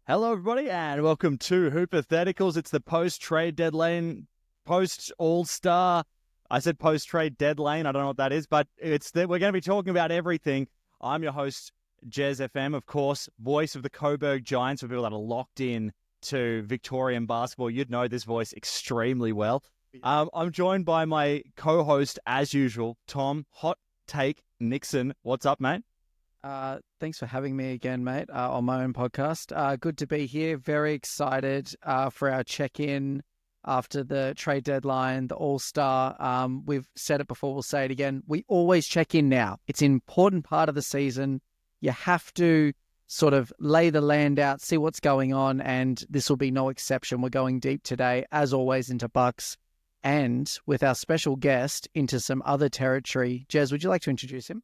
Hello, everybody, and welcome to Hypotheticals. It's the post-trade deadline, post-All-Star. I said post-trade deadline. I don't know what that is, but we're going to be talking about everything. I'm your host, Jez FM, of course, voice of the Coburg Giants for people that are locked in to Victorian basketball. You'd know this voice extremely well. I'm joined by my co-host, as usual, Tom Hot Take Nixon. What's up, mate? Thanks for having me again, mate, on my own podcast. Good to be here. Very excited for our check-in after the trade deadline, the All-Star. We've said it before, we'll say it again. We always check in now. It's an important part of the season. You have to sort of lay the land out, see what's going on, and this will be no exception. We're going deep today, as always, into Bucks and with our special guest into some other territory. Jez, would you like to introduce him?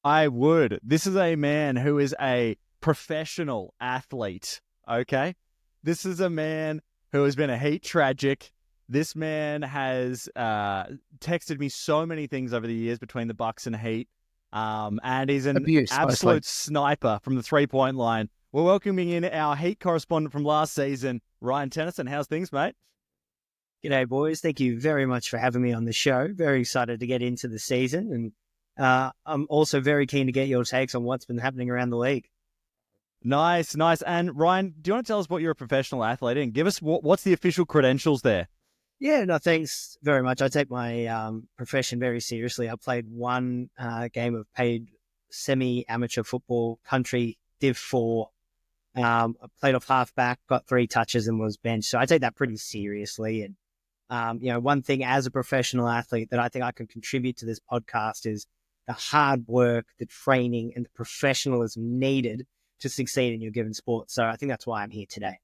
I would. This is a man who is a professional athlete, okay? This is a man who has been a Heat tragic. This man has texted me so many things over the years between the Bucks and Heat, and he's an absolute sniper from the three-point line. We're welcoming in our Heat correspondent from last season, Ryan Tennison. How's things, mate? G'day, boys. Thank you very much for having me on the show. Very excited to get into the season, and I'm also very keen to get your takes on what's been happening around the league. Nice. And Ryan, do you want to tell us what you're a professional athlete in? Give us what's the official credentials there? Yeah, no, thanks very much. I take my profession very seriously. I played one game of paid semi-amateur football, country Div 4. I played off halfback, got 3 touches and was benched. So I take that pretty seriously. And, one thing as a professional athlete that I think I can contribute to this podcast is the hard work, the training, and the professionalism needed to succeed in your given sport. So I think that's why I'm here today.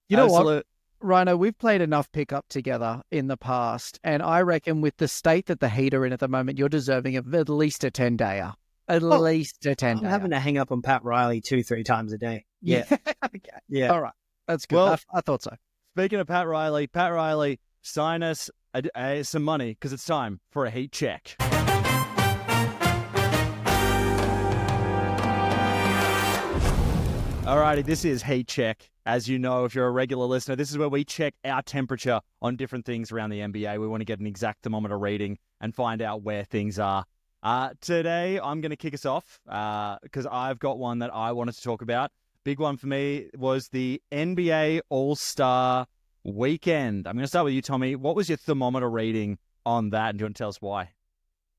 You know what, Rhino, we've played enough pickup together in the past, and I reckon with the state that the Heat are in at the moment, you're deserving of at least a 10-dayer. At least a 10-dayer. I'm having to hang up on Pat Riley 2-3 times a day. Yeah. Okay. Yeah. All right. That's good. Well, I thought so. Speaking of Pat Riley, sign us some money because it's time for a Heat check. Alrighty, this is Heat Check. As you know, if you're a regular listener, this is where we check our temperature on different things around the NBA. We want to get an exact thermometer reading and find out where things are. Today, I'm going to kick us off because I've got one that I wanted to talk about. Big one for me was the NBA All-Star Weekend. I'm going to start with you, Tommy. What was your thermometer reading on that? And do you want to tell us why?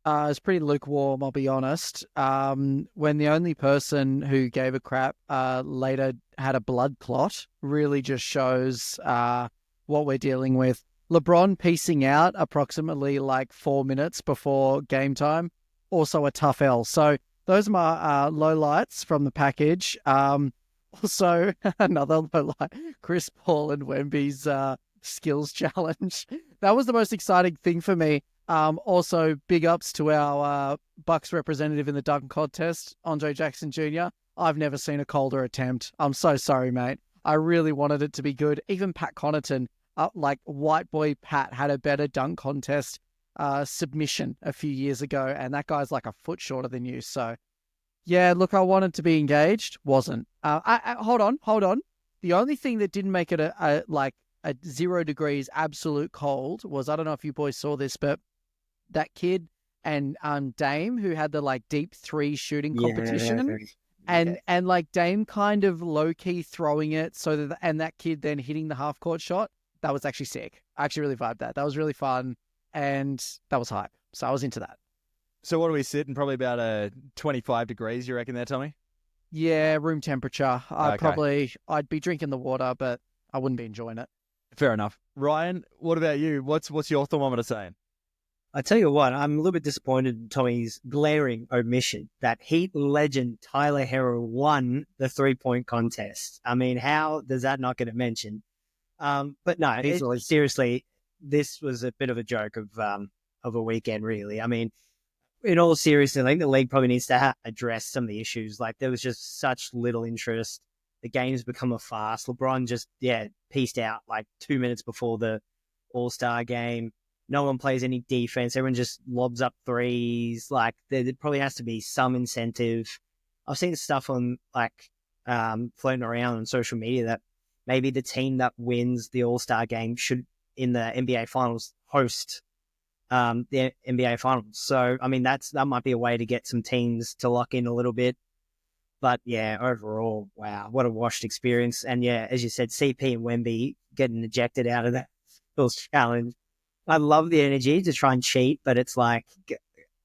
It's pretty lukewarm, I'll be honest. When the only person who gave a crap later had a blood clot, really just shows what we're dealing with. LeBron piecing out approximately like 4 minutes before game time, also a tough L. So those are my lowlights from the package. Also, another lowlight, Chris Paul and Wemby's skills challenge. That was the most exciting thing for me. Also, big ups to our Bucks representative in the dunk contest, Andre Jackson Jr. I've never seen a colder attempt. I'm so sorry, mate. I really wanted it to be good. Even Pat Connaughton, like white boy Pat, had a better dunk contest submission a few years ago, and that guy's like a foot shorter than you. So, yeah, look, I wanted to be engaged. Wasn't. Hold on. The only thing that didn't make it a 0 degrees absolute cold was, I don't know if you boys saw this, but that kid and Dame who had the like deep 3 shooting competition, and like Dame kind of low key throwing it so that and that kid then hitting the half court shot. That was actually sick. I actually really vibed that. That was really fun, and that was hype. So I was into that. So what do we sit in? Probably about 25 degrees, you reckon there, Tommy? Yeah, room temperature. Okay. I'd be drinking the water, but I wouldn't be enjoying it. Fair enough. Ryan, what about you? What's your thermometer saying? I tell you what, I'm a little bit disappointed in Tommy's glaring omission that Heat legend Tyler Herro won the 3-point contest. I mean, how does that not get a mention? But no, seriously, this was a bit of a joke of a weekend, really. I mean, in all seriousness, I think the league probably needs to address some of the issues. Like, there was just such little interest. The game's become a farce. LeBron just, pieced out like 2 minutes before the All-Star game. No one plays any defense. Everyone just lobs up threes. Like, there probably has to be some incentive. I've seen stuff on, like, floating around on social media that maybe the team that wins the All-Star game should, in the NBA Finals, host the NBA Finals. So, I mean, that might be a way to get some teams to lock in a little bit. But yeah, overall, wow, what a washed experience. And yeah, as you said, CP and Wemby getting ejected out of that Phil's challenge. I love the energy to try and cheat, but it's like,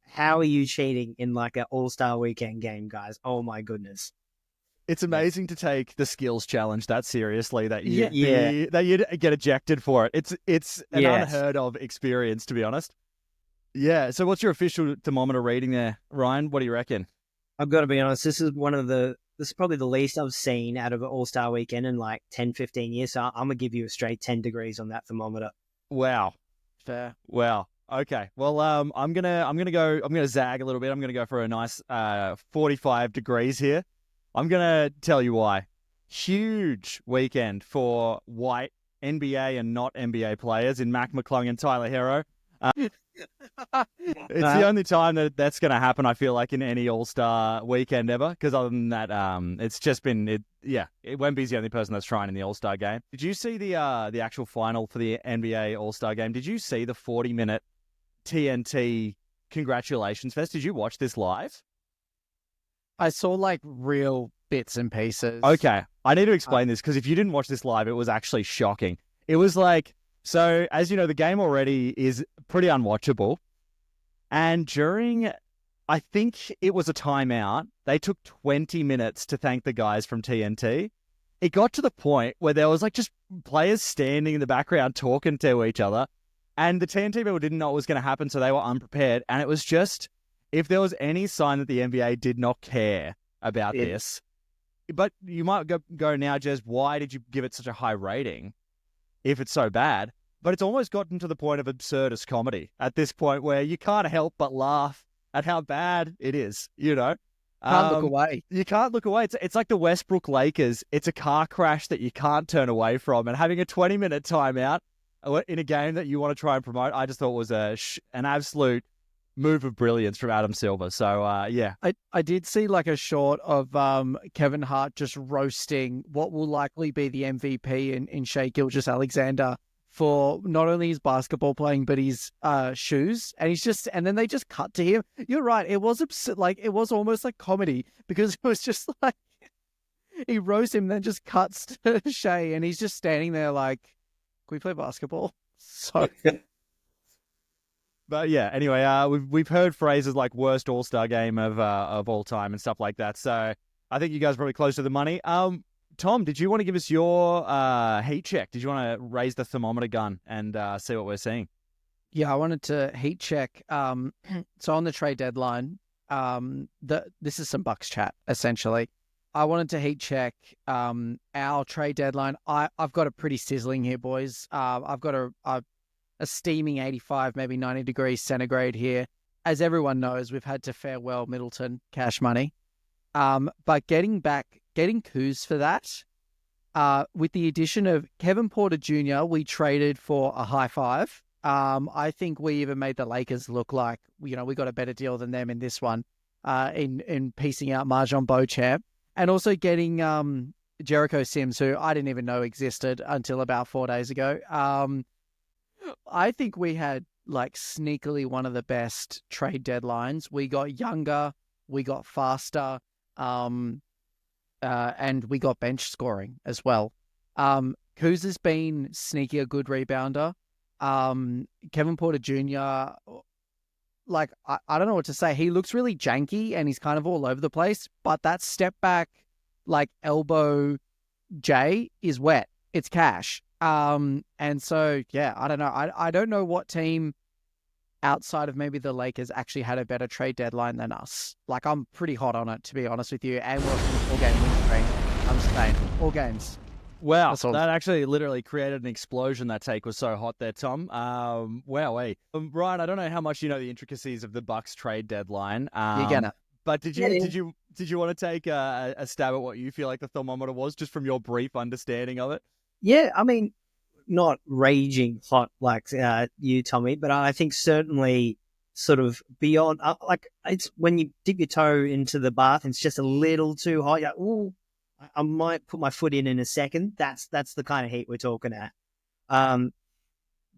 how are you cheating in like an All-Star weekend game, guys? Oh my goodness. It's amazing to take the skills challenge that seriously, that you Yeah. that you get ejected for it. It's an Yes. unheard of experience, to be honest. Yeah. So what's your official thermometer reading there, Ryan? What do you reckon? I've got to be honest, this is probably the least I've seen out of an All-Star weekend in like 10, 15 years. So I'm going to give you a straight 10 degrees on that thermometer. Wow. Fair. Wow. Okay. Well, I'm gonna zag a little bit. I'm gonna go for a nice 45 degrees here. I'm gonna tell you why. Huge weekend for white NBA and not NBA players in Mac McClung and Tyler Hero. It's the only time that's going to happen, I feel like, in any All-Star weekend ever. Because other than that, it's just been, Wemby's the only person that's trying in the All-Star game. Did you see the actual final for the NBA All-Star game? Did you see the 40-minute TNT congratulations fest? Did you watch this live? I saw like real bits and pieces. Okay, I need to explain this because if you didn't watch this live, it was actually shocking. It was like, so as you know, the game already is pretty unwatchable. And during, I think it was a timeout, they took 20 minutes to thank the guys from TNT. It got to the point where there was like just players standing in the background talking to each other. And the TNT people didn't know what was going to happen, so they were unprepared. And it was just, if there was any sign that the NBA did not care about this, but you might go now, Jez, why did you give it such a high rating if it's so bad? But it's almost gotten to the point of absurdist comedy at this point where you can't help but laugh at how bad it is, you know? Can't look away. You can't look away. It's like the Westbrook Lakers. It's a car crash that you can't turn away from. And having a 20-minute timeout in a game that you want to try and promote, I just thought was an absolute move of brilliance from Adam Silver. So, yeah. I did see like a short of Kevin Hart just roasting what will likely be the MVP in Shai Gilgeous-Alexander for not only his basketball playing, but his shoes. And then they just cut to him. You're right. It was like, it was almost like comedy because it was just like, he roasts him, then just cuts to Shai and he's just standing there like, can we play basketball? So... But yeah, anyway, we've heard phrases like worst All-Star game of all time and stuff like that. So I think you guys are probably close to the money. Tom, did you want to give us your heat check? Did you want to raise the thermometer gun and see what we're seeing? Yeah, I wanted to heat check. So on the trade deadline, this is some Bucks chat essentially. I wanted to heat check our trade deadline. I've got a pretty sizzling here, boys. I've got a steaming 85, maybe 90 degrees centigrade here. As everyone knows, we've had to farewell Middleton, Cash Money. But getting Kuz for that, with the addition of Kevin Porter Jr., we traded for a high five. I think we even made the Lakers look like, we got a better deal than them in this one, in piecing out Marjon Beauchamp. And also getting Jericho Sims, who I didn't even know existed until about 4 days ago. I think we had like sneakily one of the best trade deadlines. We got younger, we got faster, and we got bench scoring as well. Kuz has been sneaky a good rebounder. Kevin Porter Jr., like, I don't know what to say. He looks really janky and he's kind of all over the place, but that step back, like elbow J is wet. It's cash. And so, yeah, I don't know. I don't know what team outside of maybe the Lakers actually had a better trade deadline than us. Like, I'm pretty hot on it, to be honest with you. And we're on an all-game win streak. I'm just saying, all games. Wow, that actually literally created an explosion. That take was so hot there, Tom. Wow, Ryan, I don't know how much you know the intricacies of the Bucks trade deadline. You're gonna. But did you want to take a stab at what you feel like the thermometer was, just from your brief understanding of it? Yeah, I mean, not raging hot like you, Tommy, but I think certainly sort of beyond, like, it's when you dip your toe into the bath and it's just a little too hot. You're like, ooh, I might put my foot in a second. That's the kind of heat we're talking at.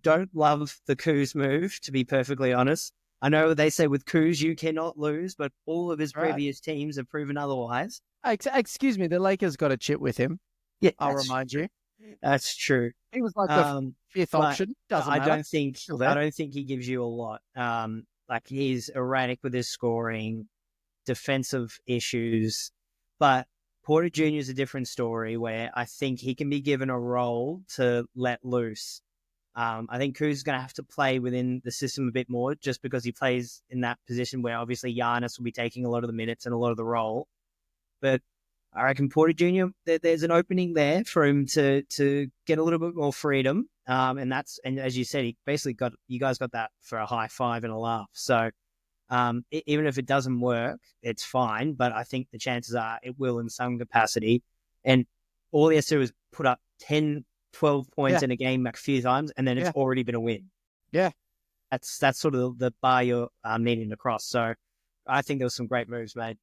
Don't love the Kuz move, to be perfectly honest. I know they say with Kuz you cannot lose, but all of his previous teams have proven otherwise. Excuse me, the Lakers got a chip with him. Yeah, I'll remind you. That's true. He was like the fifth option. Doesn't matter. I don't think he gives you a lot. Like he's erratic with his scoring, defensive issues, but Porter Jr. is a different story where I think he can be given a role to let loose. I think Kuz is going to have to play within the system a bit more just because he plays in that position where obviously Giannis will be taking a lot of the minutes and a lot of the role. But I reckon Porter Jr., there's an opening there for him to get a little bit more freedom. And as you said, you guys got that for a high five and a laugh. So even if it doesn't work, it's fine. But I think the chances are it will in some capacity. And all he has to do is put up 10, 12 points in a game a few times, and then it's already been a win. Yeah. That's sort of the bar you're needing to cross. So I think there was some great moves made.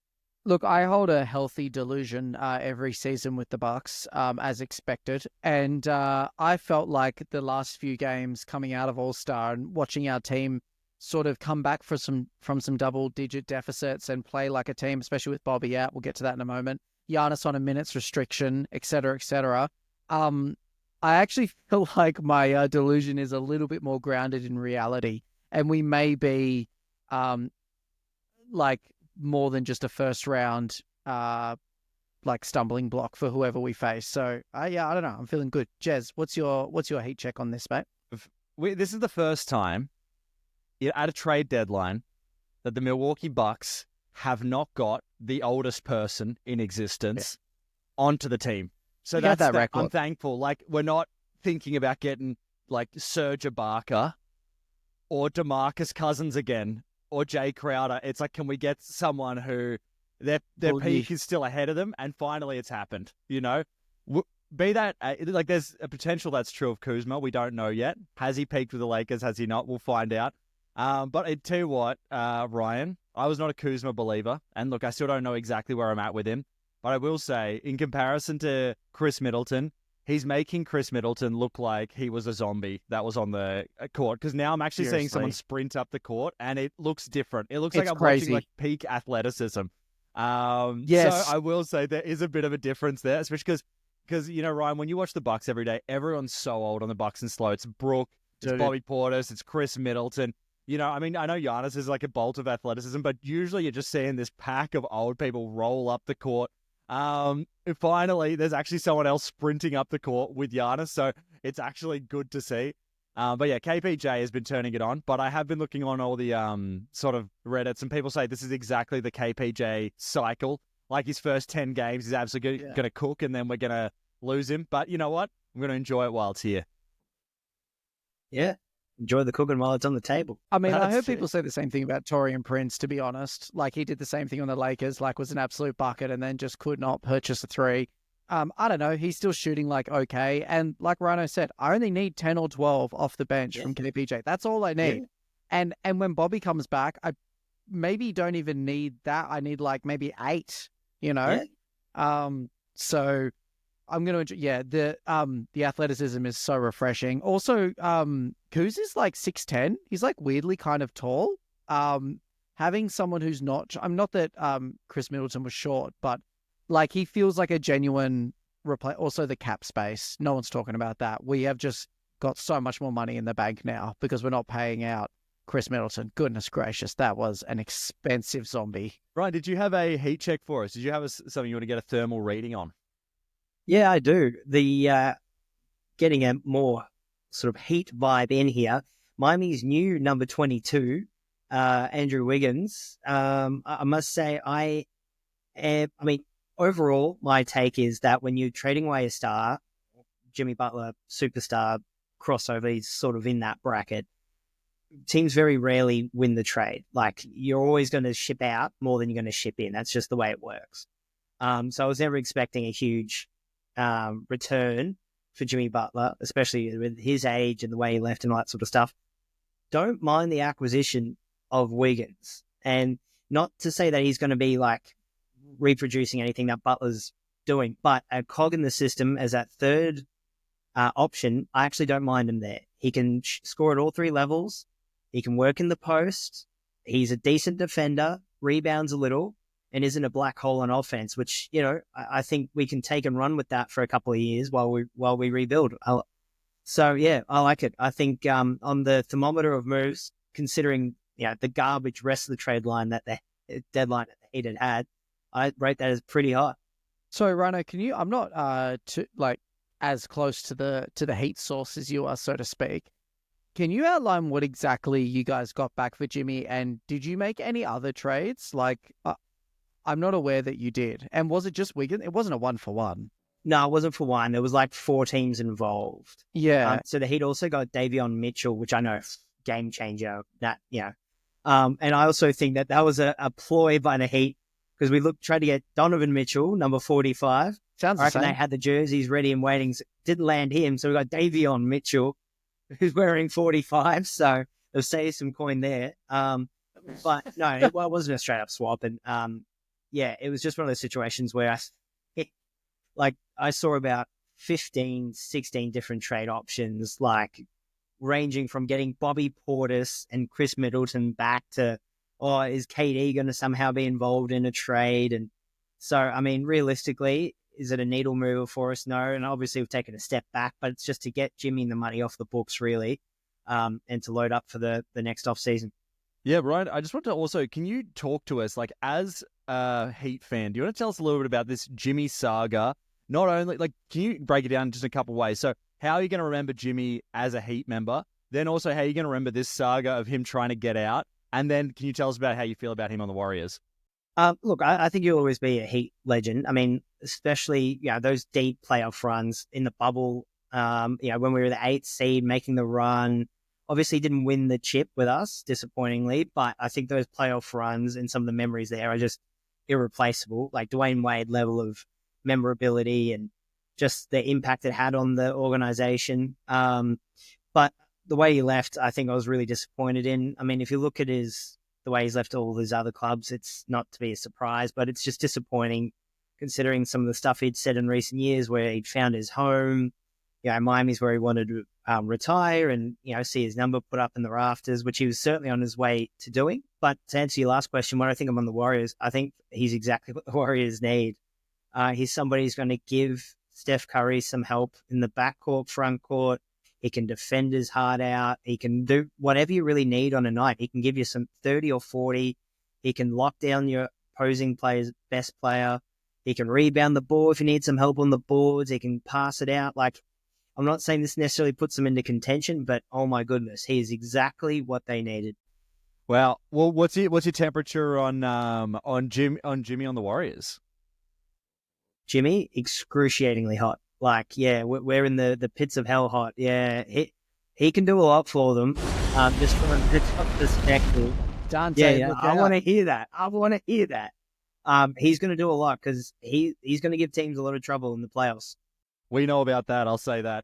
Look, I hold a healthy delusion every season with the Bucks, as expected. And I felt like the last few games coming out of All-Star and watching our team sort of come back from some double-digit deficits and play like a team, especially with Bobby out. We'll get to that in a moment. Giannis on a minutes restriction, et cetera, et cetera. I actually feel like my delusion is a little bit more grounded in reality, and we may be like more than just a first round like stumbling block for whoever we face. So I don't know. I'm feeling good. Jez, what's your heat check on this, mate? This is the first time at a trade deadline that the Milwaukee Bucks have not got the oldest person in existence onto the team. So that's that record. I'm thankful. Like, we're not thinking about getting like Serge Ibaka or DeMarcus Cousins again or Jay Crowder. It's like, can we get someone who their peak is still ahead of them? And finally it's happened, you know? Be that, like, there's a potential that's true of Kuzma. We don't know yet. Has he peaked with the Lakers? Has he not? We'll find out. But I tell you what, Ryan, I was not a Kuzma believer. And look, I still don't know exactly where I'm at with him. But I will say, in comparison to Chris Middleton, he's making Chris Middleton look like he was a zombie that was on the court. Because now I'm actually seeing someone sprint up the court, and it looks different. It looks like I'm watching like peak athleticism. Yes. So I will say there is a bit of a difference there, especially because you know, Ryan, when you watch the Bucks every day, everyone's so old on the Bucks and slow. It's Brooke, it's Bobby Portis, it's Chris Middleton. You know, I mean, I know Giannis is like a bolt of athleticism, but usually you're just seeing this pack of old people roll up the court. Finally, there's actually someone else sprinting up the court with Giannis, so it's actually good to see. But yeah, KPJ has been turning it on, but I have been looking on all the sort of Reddits, and people say this is exactly the KPJ cycle. Like, his first 10 games, he's absolutely going to cook, and then we're going to lose him. But you know what? I'm going to enjoy it while it's here. Yeah. Enjoy the cooking while it's on the table. I mean, I heard people say the same thing about Taurean Prince, to be honest. Like, he did the same thing on the Lakers, like was an absolute bucket and then just could not purchase a three. I don't know. He's still shooting like okay. And like Rhino said, I only need 10 or 12 off the bench from KPJ. That's all I need. Yeah. And when Bobby comes back, I maybe don't even need that. I need like maybe 8, you know? Yeah. So I'm going to enjoy, the athleticism is so refreshing. Also, Kuz is like 6'10". He's like weirdly kind of tall. Having someone who's not, I'm not that Chris Middleton was short, but like he feels like a genuine also the cap space. No one's talking about that. We have just got so much more money in the bank now because we're not paying out Chris Middleton. Goodness gracious, that was an expensive zombie. Ryan, did you have a heat check for us? Did you have something you want to get a thermal reading on? Yeah, I do. The getting a more sort of heat vibe in here. Miami's new number 22, Andrew Wiggins. I must say, I mean, overall, my take is that when you're trading away a star, Jimmy Butler, superstar, crossover, he's sort of in that bracket. Teams very rarely win the trade. Like, you're always going to ship out more than you're going to ship in. That's just the way it works. So I was never expecting a huge return for Jimmy Butler, especially with his age and the way he left and all that sort of stuff. Don't mind the acquisition of Wiggins. And not to say that he's going to be like reproducing anything that Butler's doing. But a cog in the system as that third option, I actually don't mind him there. He can score at all three levels. He can work in the post. He's a decent defender, rebounds a little, and isn't a black hole on offense, which, I think we can take and run with that for a couple of years while we rebuild. So, yeah, I like it. I think on the thermometer of moves, considering the garbage rest of the trade line that the deadline that the Heat had, I rate that as pretty high. So, Rhino, can you? I'm not as close to the Heat source as you are, so to speak. Can you outline what exactly you guys got back for Jimmy, and did you make any other trades? Like, I'm not aware that you did. And was it just Wiggins? It wasn't a 1-for-1. No, it wasn't for one. There was like 4 teams involved. Yeah. So the Heat also got Davion Mitchell, which I know game changer. And I also think that was a ploy by the Heat because we tried to get Donovan Mitchell, number 45. Sounds I reckon the same. they had the jerseys ready and waiting. So didn't land him, so we got Davion Mitchell, who's wearing 45. So they'll save some coin there. But no, it wasn't a straight up swap. And it was just one of those situations where I saw about 15, 16 different trade options, like ranging from getting Bobby Portis and Chris Middleton back to, is KD going to somehow be involved in a trade? And so, I mean, realistically, is it a needle mover for us? No. And obviously we've taken a step back, but it's just to get Jimmy the money off the books, really, and to load up for the next off season. Yeah, Brian, I just want to also, can you talk to us, like, as a Heat fan, do you want to tell us a little bit about this Jimmy saga? Not only, can you break it down in just a couple of ways? So how are you going to remember Jimmy as a Heat member? Then also, how are you going to remember this saga of him trying to get out? And then can you tell us about how you feel about him on the Warriors? Look, I think you'll always be a Heat legend. I mean, especially, those deep playoff runs in the bubble, when we were the 8th seed making the run. Obviously didn't win the chip with us, disappointingly, but I think those playoff runs and some of the memories there are just irreplaceable, like Dwayne Wade level of memorability and just the impact it had on the organization. But the way he left, I think I was really disappointed in. I mean, if you look at the way he's left all his other clubs, it's not to be a surprise, but it's just disappointing considering some of the stuff he'd said in recent years where he'd found his home. Miami's where he wanted to retire and, see his number put up in the rafters, which he was certainly on his way to doing. But to answer your last question, when I think I'm on the Warriors, I think he's exactly what the Warriors need. He's somebody who's going to give Steph Curry some help in the backcourt, front court. He can defend his heart out. He can do whatever you really need on a night. He can give you some 30 or 40. He can lock down your opposing player's best player. He can rebound the ball if you need some help on the boards. He can pass it out. I'm not saying this necessarily puts him into contention, but oh my goodness, he is exactly what they needed. Well, what's your temperature on Jimmy on the Warriors? Jimmy, excruciatingly hot. We're in the pits of hell hot. Yeah, he can do a lot for them. Just from a perspective. Dante, I want to hear that. He's going to do a lot because he's going to give teams a lot of trouble in the playoffs. We know about that. I'll say that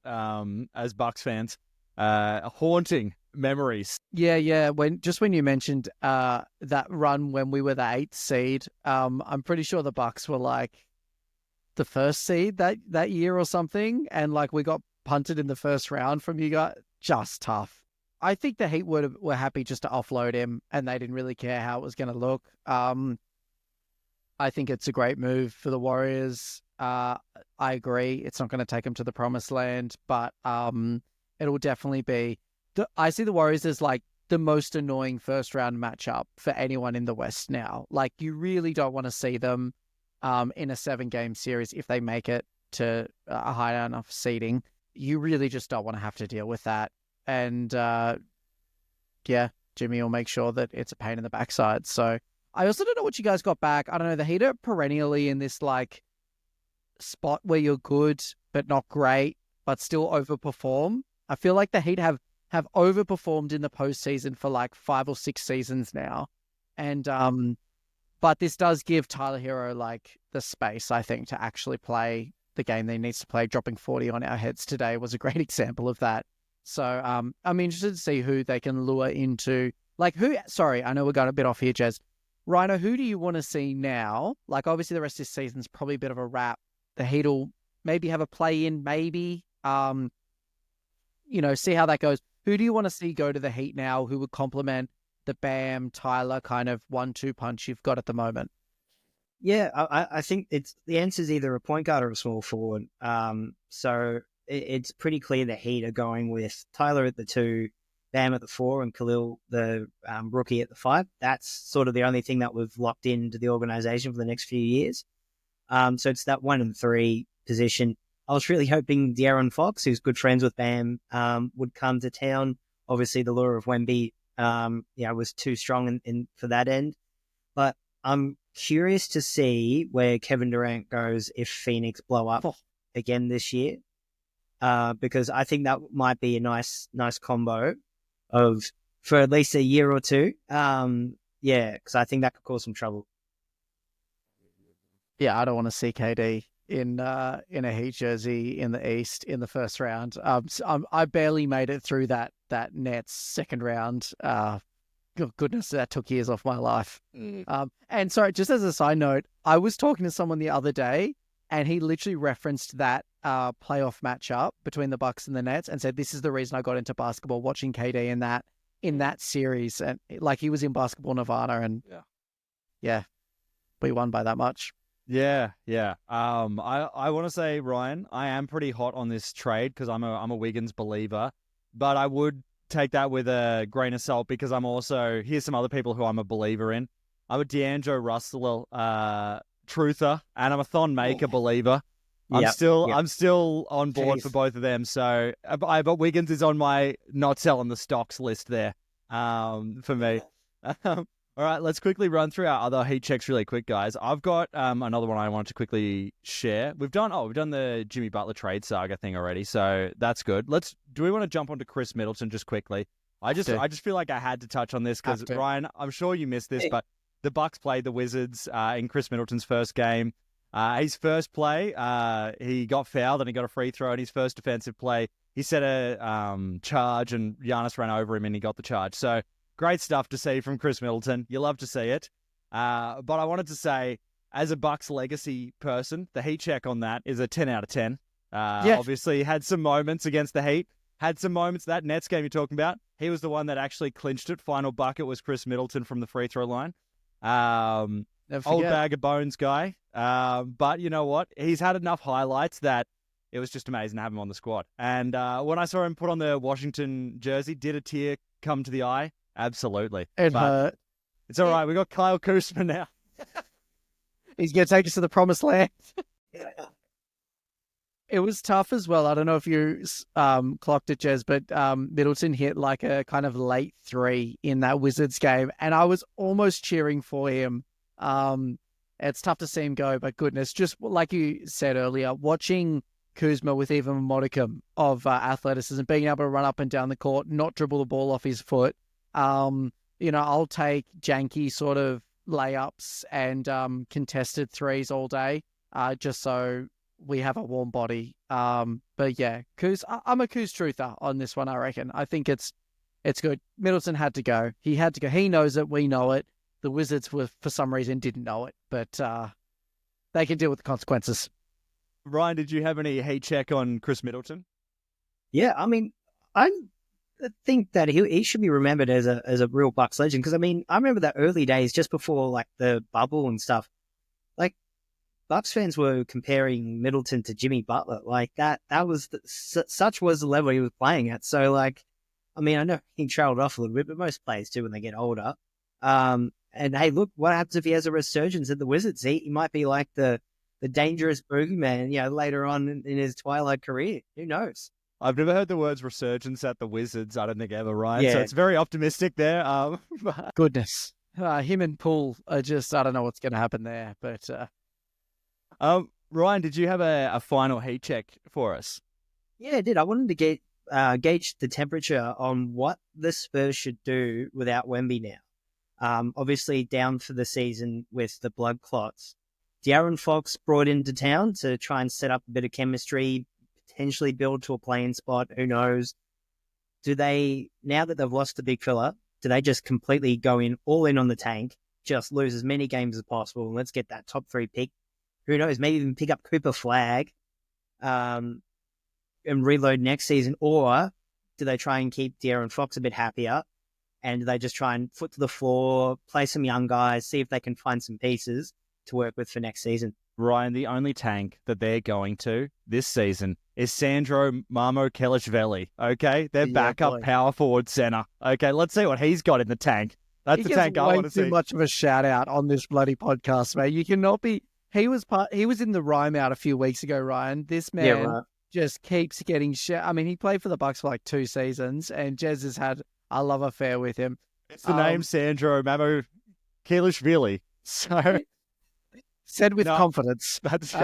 as Bucks fans, haunting memories. Yeah. When you mentioned that run when we were the 8th seed, I'm pretty sure the Bucks were like the 1st seed that year or something, and we got punted in the first round from you guys. Just tough. I think the Heat were happy just to offload him, and they didn't really care how it was going to look. I think it's a great move for the Warriors. I agree. It's not going to take them to the promised land, but it'll definitely be. I see the Warriors as the most annoying first round matchup for anyone in the West now. You really don't want to see them in a 7-game series if they make it to a high enough seeding. You really just don't want to have to deal with that. And Jimmy will make sure that it's a pain in the backside. So I also don't know what you guys got back. I don't know. The Heat are perennially in this spot where you're good but not great, but still overperform. I feel like the Heat have overperformed in the postseason for 5 or 6 seasons now, and but this does give Tyler Hero the space, I think, to actually play the game that he needs to play. Dropping 40 on our heads today was a great example of that. So I'm interested to see who they can lure into who. Sorry, I know we're going a bit off here, Jez. Rhino, who do you want to see now? Obviously the rest of this season's probably a bit of a wrap. the Heat will maybe have a play in, maybe. See how that goes. Who do you want to see go to the Heat now who would complement the Bam, Tyler kind of 1-2 punch you've got at the moment? Yeah, I think the answer is either a point guard or a small forward. So it's pretty clear the Heat are going with Tyler at the 2, Bam at the 4, and Khalil, the rookie, at the 5. That's sort of the only thing that we've locked into the organization for the next few years. So it's that 1 and 3 position. I was really hoping De'Aaron Fox, who's good friends with Bam, would come to town. Obviously, the lure of Wemby, was too strong for that end. But I'm curious to see where Kevin Durant goes if Phoenix blow up again this year, because I think that might be a nice combo for at least a year or two. Because I think that could cause some trouble. Yeah, I don't want to see KD in a Heat jersey in the East in the first round. I barely made it through that Nets second round. Goodness, that took years off my life. And sorry, just as a side note, I was talking to someone the other day, and he literally referenced that playoff matchup between the Bucks and the Nets, and said this is the reason I got into basketball, watching KD in that series, and like he was in basketball Nirvana, and yeah, we won by that much. Yeah. I want to say, Ryan, I am pretty hot on this trade because I'm a Wiggins believer, but I would take that with a grain of salt because here's some other people who I'm a believer in. I'm a D'Angelo Russell truther, and I'm a Thon Maker believer. I'm still on board for both of them. So, but Wiggins is on my not selling the stocks list there for me. All right, let's quickly run through our other heat checks really quick, guys. I've got another one I wanted to quickly share. We've done the Jimmy Butler trade saga thing already, so that's good. Do we want to jump onto Chris Middleton just quickly? I just feel like I had to touch on this because Ryan, I'm sure you missed this, but the Bucks played the Wizards in Chris Middleton's first game. His first play, he got fouled and he got a free throw. In his first defensive play, he set a charge and Giannis ran over him and he got the charge. So great stuff to see from Chris Middleton. You love to see it. But I wanted to say, as a Bucks legacy person, the heat check on that is a 10 out of 10. Obviously, he had some moments against the Heat. Had some moments, that Nets game you're talking about. He was the one that actually clinched it. Final bucket was Chris Middleton from the free throw line. Old bag of bones guy. But you know what? He's had enough highlights that it was just amazing to have him on the squad. And when I saw him put on the Washington jersey, did a tear come to the eye? Absolutely. It hurt. It's all right. We got Kyle Kuzma now. He's going to take us to the promised land. It was tough as well. I don't know if you clocked it, Jez, but Middleton hit like a kind of late 3 in that Wizards game, and I was almost cheering for him. It's tough to see him go, but goodness, just like you said earlier, watching Kuzma with even a modicum of athleticism, being able to run up and down the court, not dribble the ball off his foot. I'll take janky sort of layups and contested threes all day, just so we have a warm body. But yeah, I'm a Kuz truther on this one, I reckon. I think it's good. Middleton had to go. He had to go. He knows it. We know it. The Wizards for some reason, didn't know it, but they can deal with the consequences. Ryan, did you have any hate check on Chris Middleton? Yeah, I mean, I think that he should be remembered as a real Bucks legend because, I mean, I remember the early days just before like the bubble and stuff. Like, Bucks fans were comparing Middleton to Jimmy Butler. Like that was such was the level he was playing at. So like, I mean, I know he trailed off a little bit, but most players do when they get older. And hey, look, what happens if he has a resurgence at the Wizards? He might be like the dangerous boogeyman, later on in his twilight career. Who knows? I've never heard the words resurgence at the Wizards. I don't think ever, Ryan. Yeah. So it's very optimistic there. Goodness. Him and Poole are just, I don't know what's going to happen there. But Ryan, did you have a final heat check for us? Yeah, I did. I wanted to gauge the temperature on what the Spurs should do without Wemby now. Obviously down for the season with the blood clots. De'Aaron Fox brought into town to try and set up a bit of chemistry, potentially build to a playing spot. Who knows? Do they, now that they've lost the big fella, do they just completely go all in on the tank, just lose as many games as possible, and let's get that top 3 pick Who knows? Maybe even pick up Cooper Flag and reload next season. Or do they try and keep De'Aaron Fox a bit happier? And do they just try and foot to the floor, play some young guys, see if they can find some pieces to work with for next season? Ryan, the only tank that they're going to this season is Sandro Mamo Kelishvili. Okay, their backup power forward center. Okay, let's see what he's got in the tank. That's the tank I want to see. Too much of a shout out on this bloody podcast, mate. You cannot be. He was in the Rhyme Out a few weeks ago, Ryan. This man just keeps getting shit. I mean, he played for the Bucks for like 2 seasons, and Jez has had a love affair with him. It's the name Sandro Mamo Kelishvili. So. Said with confidence. That's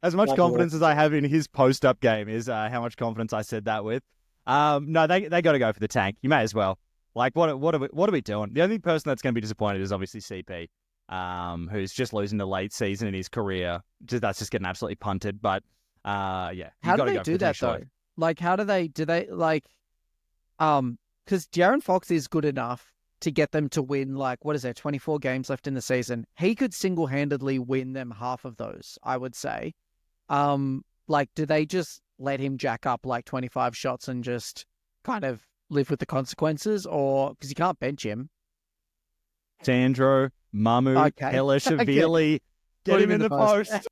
as much confidence as I have in his post-up game is how much confidence I said that with. No, they got to go for the tank. You may as well. Like, what are we doing? The only person that's going to be disappointed is obviously CP, who's just losing the late season in his career. That's just getting absolutely punted. But yeah, how do they do that though? Like, how do they like? Because De'Aaron Fox is good enough to get them to win, like, 24 games left in the season. He could single-handedly win them half of those, I would say. Like, do they just let him jack up, like, 25 shots and just kind of live with the consequences? Or, because you can't bench him. Sandro, Mamu, Kelishvili, get him in the post.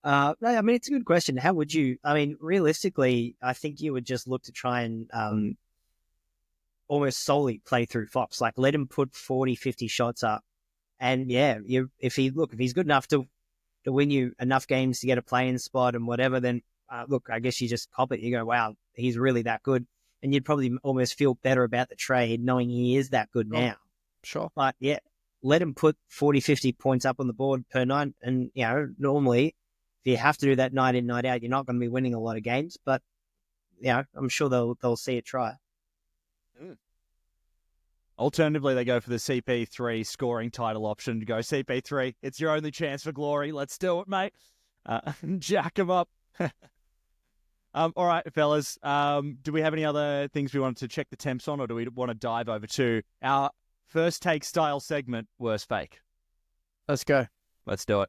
No, I mean, it's a good question. How would you, I mean, realistically, I think you would just look to try and almost solely play through Fox. Like, let him put 40, 50 shots up. And yeah, if he's good enough to win you enough games to get a play-in spot and whatever, then look, I guess you just cop it. You go, wow, he's really that good. And you'd probably almost feel better about the trade knowing he is that good now. Sure. But yeah, let him put 40, 50 points up on the board per night. And, you know, normally if you have to do that night in, night out, you're not going to be winning a lot of games. But, you know, I'm sure they'll see it try. Alternatively, they go for the CP3 scoring title option. Go CP3. It's your only chance for glory. Let's do it, mate. Jack him up. All right, fellas. Do we have any other things we wanted to check the temps on, or do we want to dive over to our first take style segment, Worst Fake? Let's go. Let's do it.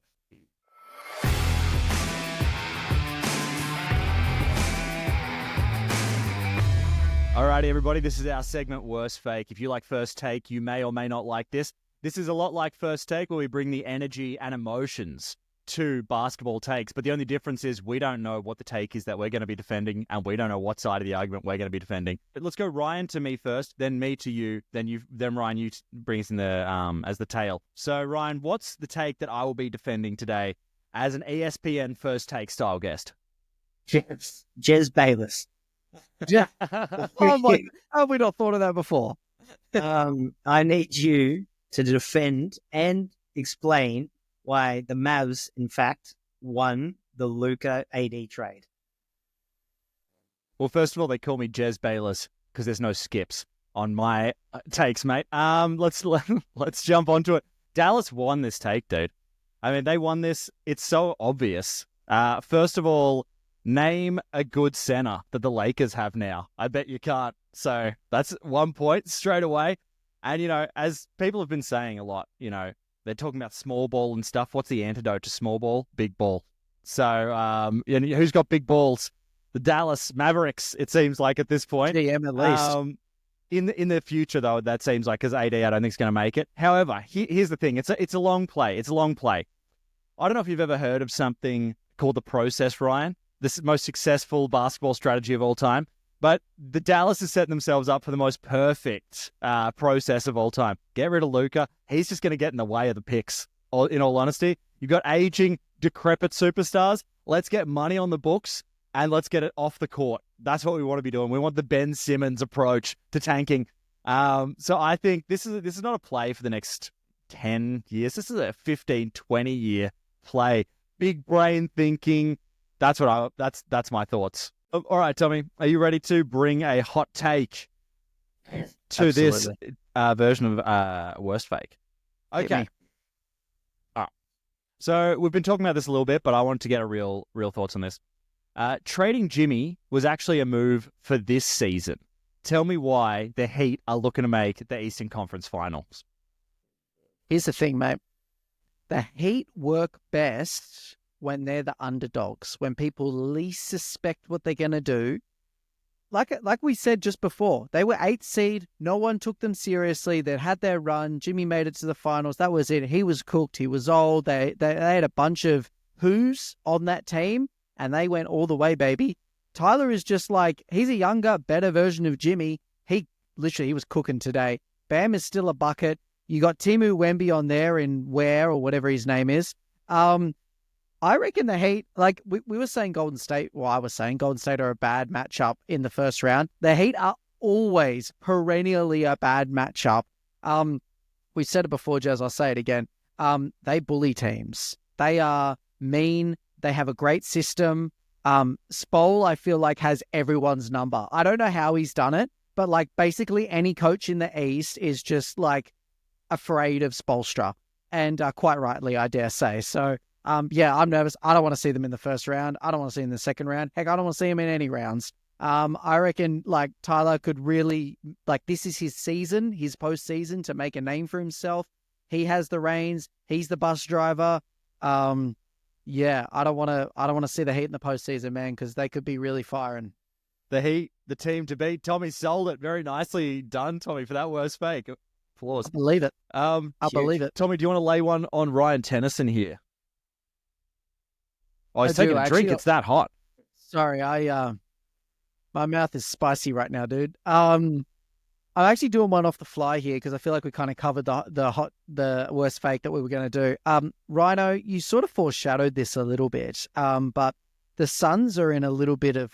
Alrighty, everybody, this is our segment, Worst Fake. If you like First Take, you may or may not like this. This is a lot like First Take, where we bring the energy and emotions to basketball takes, but the only difference is we don't know what the take is that we're going to be defending, and we don't know what side of the argument we're going to be defending. But let's go Ryan to me first, then me to you, then Ryan, you bring us in the as the tail. So Ryan, what's the take that I will be defending today as an ESPN First Take style guest? Jez Bayless. Yeah. Oh my! Have we not thought of that before? I need you to defend and explain why the Mavs, in fact, won the Luka AD trade. Well, first of all, they call me Jez Bayless because there's no skips on my takes, mate. Let's jump onto it. Dallas won this take, dude. I mean, they won this. It's so obvious. First of all, name a good center that the Lakers have now. I bet you can't. So that's 1 point straight away. And, you know, as people have been saying a lot, you know, they're talking about small ball and stuff. What's the antidote to small ball? Big ball. So who's got big balls? The Dallas Mavericks, it seems like at this point. GM at least. In the future, though, that seems like, because AD, I don't think is going to make it. However, here's the thing. It's a long play. It's a long play. I don't know if you've ever heard of something called the process, Ryan. This is the most successful basketball strategy of all time. But the Dallas is setting themselves up for the most perfect process of all time. Get rid of Luka. He's just going to get in the way of the picks, in all honesty. You've got aging, decrepit superstars. Let's get money on the books and let's get it off the court. That's what we want to be doing. We want the Ben Simmons approach to tanking. So I think this is not a play for the next 10 years. This is a 15, 20-year play. Big brain thinking. That's my thoughts. All right, Tommy, are you ready to bring a hot take to Absolutely. this version of Worst Fake? Okay. All right. So we've been talking about this a little bit, but I wanted to get a real thoughts on this. Trading Jimmy was actually a move for this season. Tell me why the Heat are looking to make the Eastern Conference Finals. Here's the thing, mate. The Heat work best when they're the underdogs, when people least suspect what they're going to do. Like we said just before, they were 8th seed. No one took them seriously. They had their run. Jimmy made it to the finals. That was it. He was cooked. He was old. They had a bunch of who's on that team, and they went all the way, baby. Tyler is just like, he's a younger, better version of Jimmy. He was cooking today. Bam is still a bucket. You got Timu Wemby on there in Ware or whatever his name is. I reckon the Heat, like we were saying Golden State, well, I was saying Golden State are a bad matchup in the first round. The Heat are always perennially a bad matchup. We said it before, Jez, I'll say it again. They bully teams. They are mean. They have a great system. Spole, I feel like, has everyone's number. I don't know how he's done it, but like basically any coach in the East is just like afraid of Spoelstra, and quite rightly, I dare say. So, yeah, I'm nervous. I don't want to see them in the first round. I don't want to see them in the second round. Heck, I don't want to see them in any rounds. I reckon like Tyler could really, like, this is his season, his postseason to make a name for himself. He has the reins. He's the bus driver. Yeah, I don't want to see the Heat in the postseason, man, because they could be really firing. The Heat, the team to beat. Tommy sold it. Very nicely done, Tommy, for that worst fake. Applause. I believe it. I believe it. Tommy, do you want to lay one on Ryan Tennison here? Oh, he's I taking do, a drink. actually. It's that hot. Sorry, my mouth is spicy right now, dude. I'm actually doing one off the fly here because I feel like we kind of covered the worst fake that we were going to do. Rhino, you sort of foreshadowed this a little bit, but the Suns are in a little bit of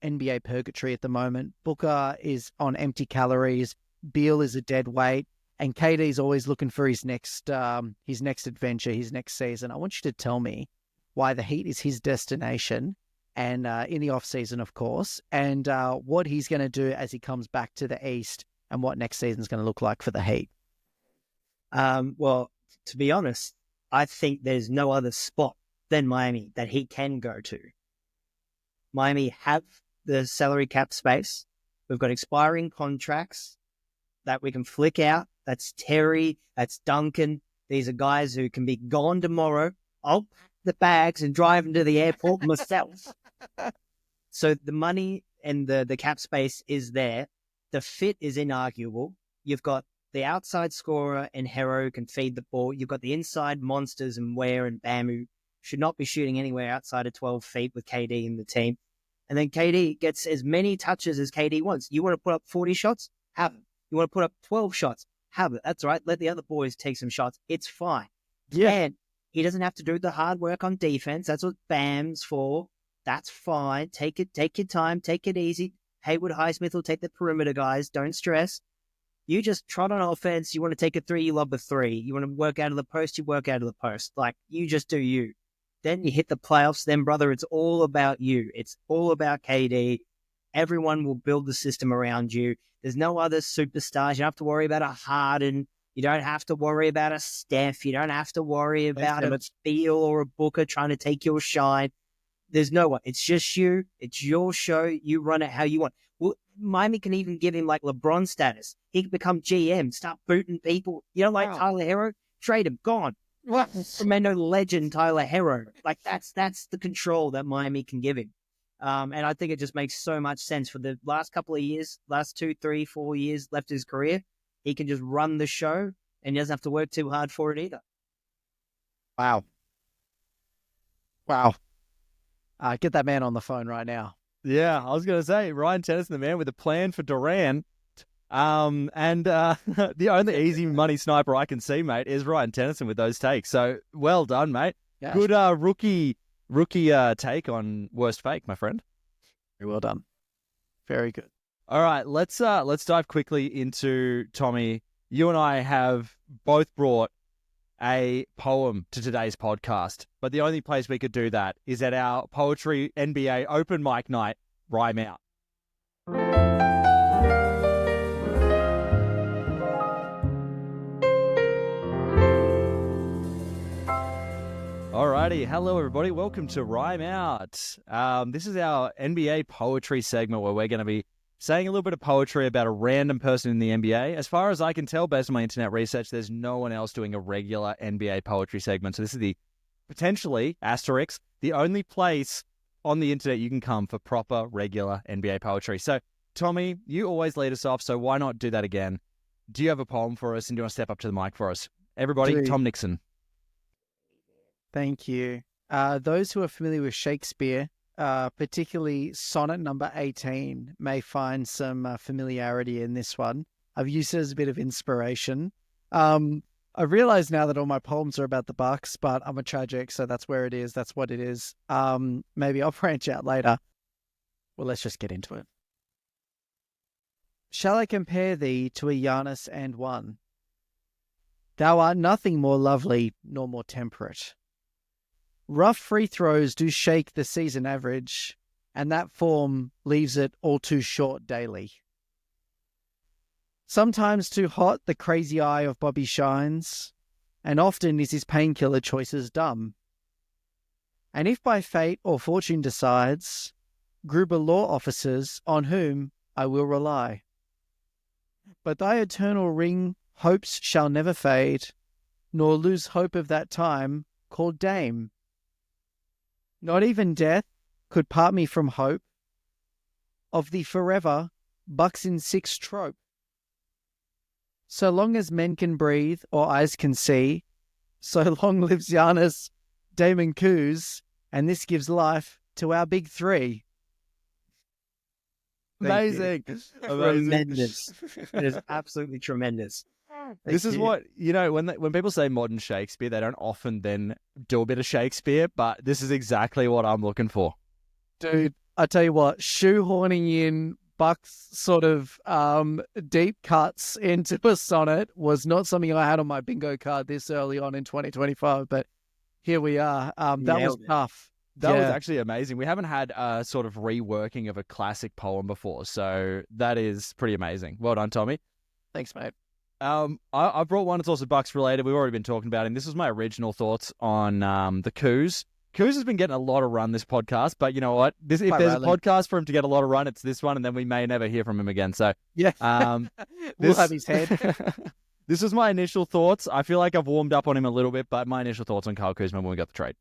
NBA purgatory at the moment. Booker is on empty calories. Beal is a dead weight, and KD's always looking for his next adventure, his next season. I want you to tell me why the Heat is his destination, and in the off season, of course, and what he's going to do as he comes back to the East, and what next season is going to look like for the Heat. Well, to be honest, I think there's no other spot than Miami that he can go to. Miami have the salary cap space. We've got expiring contracts that we can flick out. That's Terry. That's Duncan. These are guys who can be gone tomorrow. I'll pack the bags and drive them to the airport myself. So the money and the cap space is there. The fit is inarguable. You've got the outside scorer and Hero can feed the ball. You've got the inside monsters and Ware and Bam who should not be shooting anywhere outside of 12 feet with KD in the team. And then KD gets as many touches as KD wants. You want to put up 40 shots? Have it. You want to put up 12 shots? Have it. That's right. Let the other boys take some shots. It's fine. Yeah. And he doesn't have to do the hard work on defense. That's what Bam's for. That's fine. Take your time. Take it easy. Haywood Highsmith will take the perimeter guys. Don't stress. You just trot on offense. You want to take a three, you lob a three. You want to work out of the post, you work out of the post. Like, you just do you. Then you hit the playoffs. Then, brother, it's all about you. It's all about KD. Everyone will build the system around you. There's no other superstars. You don't have to worry about a Harden. You don't have to worry about a Steph. You don't have to worry about a Beal or a Booker trying to take your shine. There's no one. It's just you. It's your show. You run it how you want. Well, Miami can even give him like LeBron status. He can become GM, start booting people. You don't like Tyler Hero? Trade him. Gone. Tremendo legend Tyler Hero. Like that's the control that Miami can give him. And I think it just makes so much sense for the last couple of years, last 2, 3, 4 years left his career. He can just run the show and he doesn't have to work too hard for it either. Wow. Get that man on the phone right now. Yeah, I was going to say, Ryan Tennison, the man with a plan for Durant. The only easy money sniper I can see, mate, is Ryan Tennison with those takes. So well done, mate. Yeah. Good rookie take on worst fake, my friend. Very well done. Very good. All right, let's dive quickly into Tommy. You and I have both brought a poem to today's podcast, but the only place we could do that is at our Poetry NBA open mic night, Rhyme Out. Alrighty, hello everybody, welcome to Rhyme Out. This is our NBA poetry segment where we're going to be saying a little bit of poetry about a random person in the NBA. As far as I can tell, based on my internet research, there's no one else doing a regular NBA poetry segment. So this is the potentially, asterisk, the only place on the internet you can come for proper, regular NBA poetry. So, Tommy, you always lead us off, so why not do that again? Do you have a poem for us, and do you want to step up to the mic for us? Everybody, Tom Nixon. Thank you. Those who are familiar with Shakespeare, particularly sonnet number 18, may find some familiarity in this one. I've used it as a bit of inspiration. I realize now that all my poems are about the Bucks, but I'm a tragic, so that's where it is. That's what it is. Maybe I'll branch out later. Well, let's just get into it. Shall I compare thee to a Giannis and one? Thou art nothing more lovely nor more temperate. Rough free throws do shake the season average, and that form leaves it all too short daily. Sometimes too hot the crazy eye of Bobby shines, and often is his painkiller choices dumb. And if by fate or fortune decides, Gruber law officers on whom I will rely. But thy eternal ring hopes shall never fade, nor lose hope of that time called Dame. Not even death could part me from hope of the forever Bucks in six trope. So long as men can breathe or eyes can see, so long lives Giannis, Damon Kuz, and this gives life to our big three. Amazing. Tremendous. It is absolutely tremendous. This is what, when people say modern Shakespeare, they don't often then do a bit of Shakespeare, but this is exactly what I'm looking for. Dude, I tell you what, shoehorning in Bucks sort of deep cuts into a sonnet was not something I had on my bingo card this early on in 2025, but here we are. That was tough. That was actually amazing. We haven't had a sort of reworking of a classic poem before, so that is pretty amazing. Well done, Tommy. Thanks, mate. I brought one that's also Bucks related. We've already been talking about him. This was my original thoughts on the Kuz. Kuz has been getting a lot of run this podcast, but you know what? If there's a podcast for him to get a lot of run, it's this one, and then we may never hear from him again. So yeah, we'll have his head. This was my initial thoughts. I feel like I've warmed up on him a little bit, but my initial thoughts on Kyle Kuzma when we got the trade.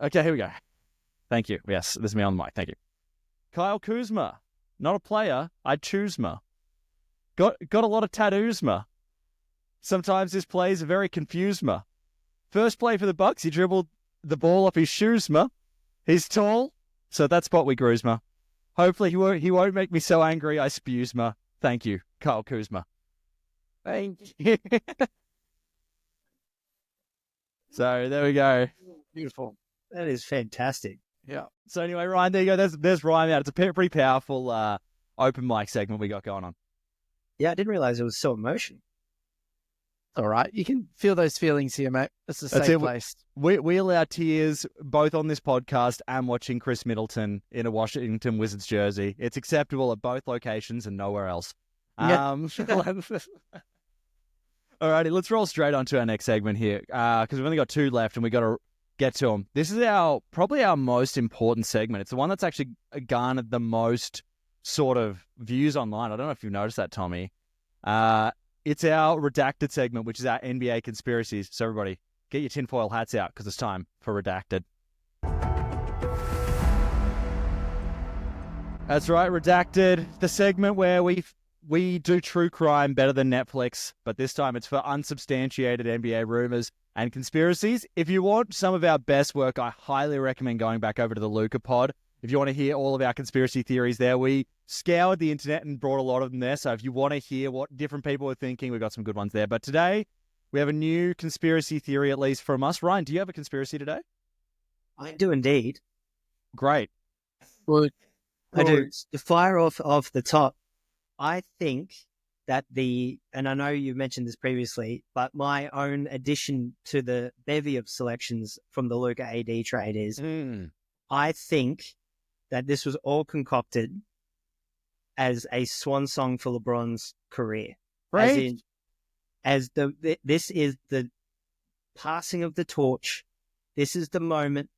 Okay, here we go. Thank you. Yes, this is me on the mic. Thank you. Kyle Kuzma, not a player. I choose ma. Got a lot of tattoos ma. Sometimes his plays are very confused ma. First play for the Bucks, he dribbled the ball off his shoes ma. He's tall, so that spot we grues ma. Hopefully he won't make me so angry I spews ma. Thank you, Kyle Kuzma. Thank you. So there we go. Beautiful. That is fantastic. Yeah. So anyway, Ryan, there you go. There's Ryan out. It's a pretty powerful open mic segment we got going on. Yeah, I didn't realize it was so emotional. All right. You can feel those feelings here, mate. It's a safe place. We allow tears both on this podcast and watching Chris Middleton in a Washington Wizards jersey. It's acceptable at both locations and nowhere else. Yeah. Alrighty, let's roll straight on to our next segment here because we've only got two left and we got to get to them. This is probably our most important segment. It's the one that's actually garnered the most sort of views online. I don't know if you've noticed that, Tommy. It's our redacted segment, which is our NBA conspiracies. So everybody, get your tinfoil hats out because it's time for redacted. That's right, redacted. The segment where we do true crime better than Netflix, but this time it's for unsubstantiated NBA rumors and conspiracies. If you want some of our best work, I highly recommend going back over to the Luca pod. If you want to hear all of our conspiracy theories there, we scoured the internet and brought a lot of them there. So if you want to hear what different people are thinking, we've got some good ones there. But today, we have a new conspiracy theory, at least from us. Ryan, do you have a conspiracy today? I do indeed. Great. Good. I do. To fire off the top, I think that and I know you mentioned this previously, but my own addition to the bevy of selections from the Luka AD trade is I think that this was all concocted as a swan song for LeBron's career. Right. This is the passing of the torch. This is the moment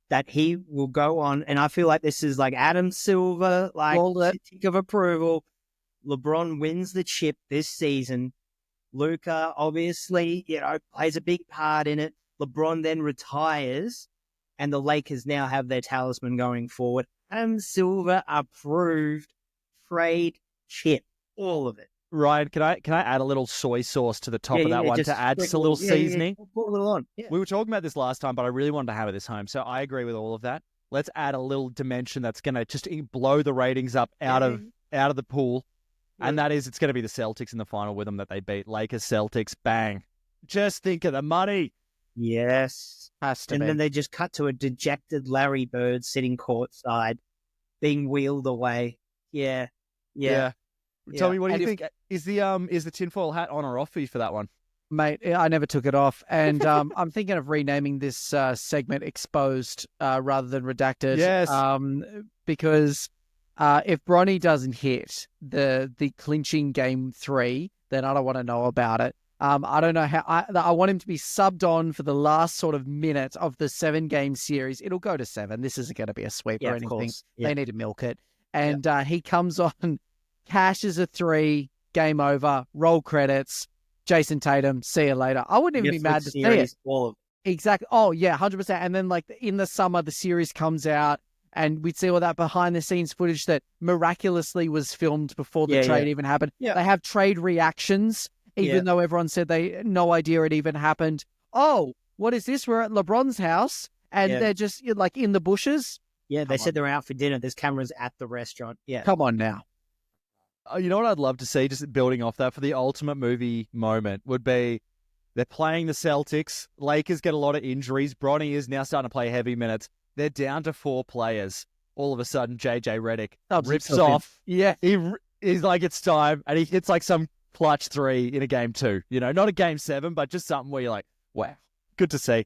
that he will go on, and I feel like this is like Adam Silver, like tick of approval. LeBron wins the chip this season. Luka obviously, plays a big part in it. LeBron then retires, and the Lakers now have their talisman going forward. Adam Silver approved trade chip, all of it. Ryan, can I add a little soy sauce to the top of that one to add just a little seasoning? Put a little on. We were talking about this last time, but I really wanted to have it this home. So I agree with all of that. Let's add a little dimension that's going to just blow the ratings up out of the pool. And that is, it's going to be the Celtics in the final with them that they beat. Lakers, Celtics, bang. Just think of the money. Yes. Has to be. And then they just cut to a dejected Larry Bird sitting courtside, being wheeled away. Yeah. Tell me, what do you think? Is the tinfoil hat on or off for you for that one? Mate, I never took it off. And I'm thinking of renaming this segment Exposed rather than Redacted. Yes. Because if Bronny doesn't hit the clinching game 3, then I don't want to know about it. I don't know how. I want him to be subbed on for the last sort of minute of the 7-game series. It'll go to 7. This isn't going to be a sweep or anything. They need to milk it. And he comes on, cashes a 3, game over, roll credits, Jason Tatum, see you later. I wouldn't even be mad to see it. All of it. Exactly. Oh, yeah, 100%. And then, like, in the summer, the series comes out, and we'd see all that behind-the-scenes footage that miraculously was filmed before the trade even happened. Yeah. They have trade reactions, even though everyone said they no idea it even happened. Oh, what is this? We're at LeBron's house, and they're just, like, in the bushes. Yeah, they said they're out for dinner. There's cameras at the restaurant. Yeah. Come on now. You know what I'd love to see, just building off that, for the ultimate movie moment would be they're playing the Celtics. Lakers get a lot of injuries. Bronny is now starting to play heavy minutes. They're down to 4 players. All of a sudden, JJ Redick rips off. Yeah. He's like, it's time. And he hits like some clutch 3 in a game 2. Not a game 7, but just something where you're like, wow, good to see.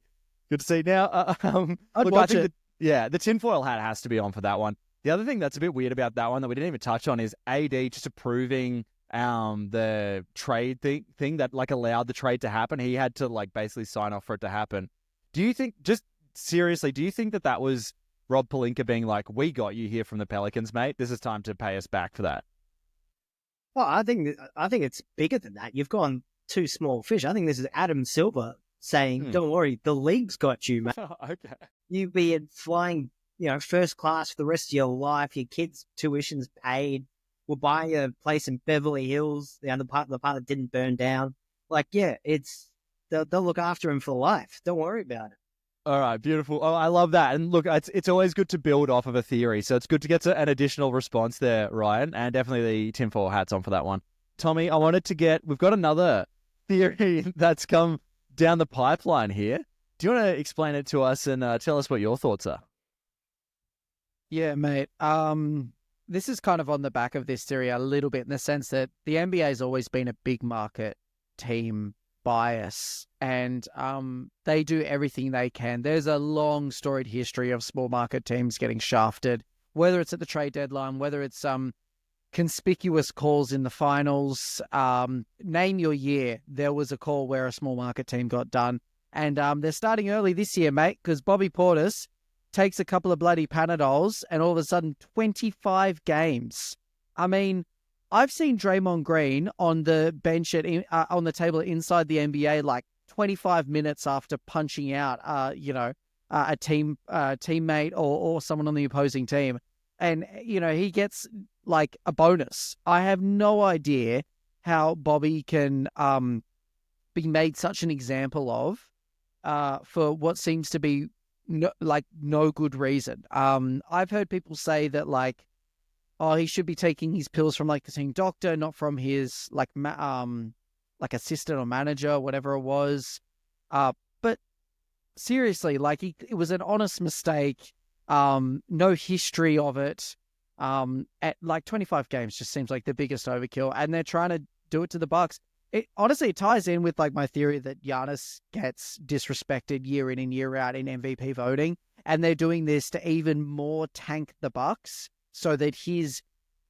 Good to see. Now, I'd watch it. The tinfoil hat has to be on for that one. The other thing that's a bit weird about that one that we didn't even touch on is AD just approving the trade thing that like allowed the trade to happen. He had to like basically sign off for it to happen. Do you think, just seriously, do you think that was Rob Pelinka being like, we got you here from the Pelicans, mate. This is time to pay us back for that? Well, I think it's bigger than that. You've gone too small fish. I think this is Adam Silver saying, don't worry, the league's got you, mate. Okay. You'll be flying, first class for the rest of your life. Your kids' tuition's paid. We'll buy you a place in Beverly Hills, the part that didn't burn down. Like, they'll look after him for life. Don't worry about it. All right, beautiful. Oh, I love that. And look, it's always good to build off of a theory. So it's good to get an additional response there, Ryan, and definitely the tinfoil hats on for that one. Tommy, we've got another theory that's come down the pipeline here. Do you want to explain it to us and tell us what your thoughts are? Yeah, mate. This is kind of on the back of this theory a little bit, in the sense that the NBA has always been a big market team bias, and they do everything they can. There's a long storied history of small market teams getting shafted, whether it's at the trade deadline, whether it's conspicuous calls in the finals. Name your year, there was a call where a small market team got done. And they're starting early this year, mate, because Bobby Portis takes a couple of bloody Panadols and all of a sudden 25 games. I mean, I've seen Draymond Green on the bench on the table inside the NBA like 25 minutes after punching out, a teammate or someone on the opposing team. And, he gets like a bonus. I have no idea how Bobby can be made such an example of for what seems to be no good reason. I've heard people say that like, oh, he should be taking his pills from like the team doctor, not from his like assistant or manager, whatever it was. But seriously, like it was an honest mistake. No history of it. At like 25 games just seems like the biggest overkill, and they're trying to do it to the Bucks. It honestly ties in with like my theory that Giannis gets disrespected year in and year out in MVP voting, and they're doing this to even more tank the Bucks so that his,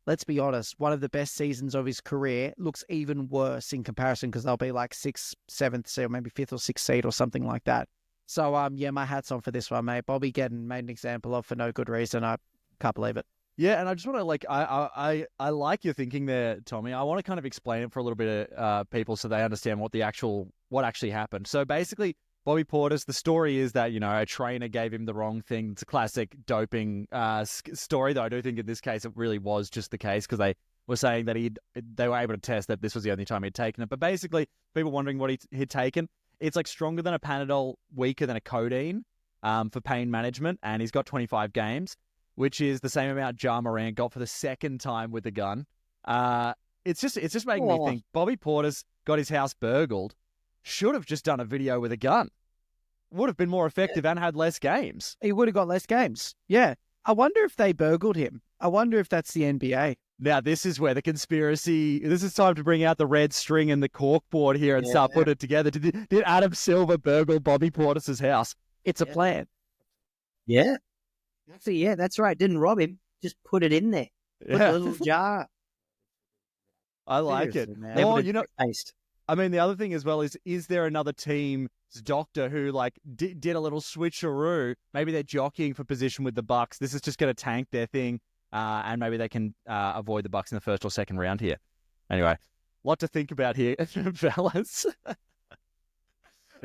let's be honest, one of the best seasons of his career looks even worse in comparison, because they'll be like 6th, 7th, or maybe 5th or 6th seed or something like that. So, yeah, my hat's on for this one, mate. Bobby getting made an example of for no good reason. I can't believe it. Yeah, and I just want to I like your thinking there, Tommy. I want to kind of explain it for a little bit of people so they understand what actually happened. So basically, Bobby Portis, the story is that a trainer gave him the wrong thing. It's a classic doping story, though I do think in this case it really was just the case because they were saying that they were able to test that this was the only time he'd taken it. But basically, people wondering what he'd taken. It's like stronger than a Panadol, weaker than a codeine for pain management, and he's got 25 games. Which is the same amount Ja Morant got for the second time with the gun. It's just making me think Bobby Portis got his house burgled, should have just done a video with a gun. Would have been more effective and had less games. He would have got less games. Yeah. I wonder if they burgled him. I wonder if that's the NBA. Now, this is where the conspiracy... This is time to bring out the red string and the corkboard here and start putting it together. Did Adam Silver burgle Bobby Portis' house? It's a plan. Yeah. Actually, yeah, that's right. Didn't rob him. Just put it in there. Put a little jar. I like it. Or, I mean, the other thing as well is there another team's doctor who did a little switcheroo? Maybe they're jockeying for position with the Bucks. This is just going to tank their thing, and maybe they can avoid the Bucks in the first or second round here. Anyway, a lot to think about here, fellas.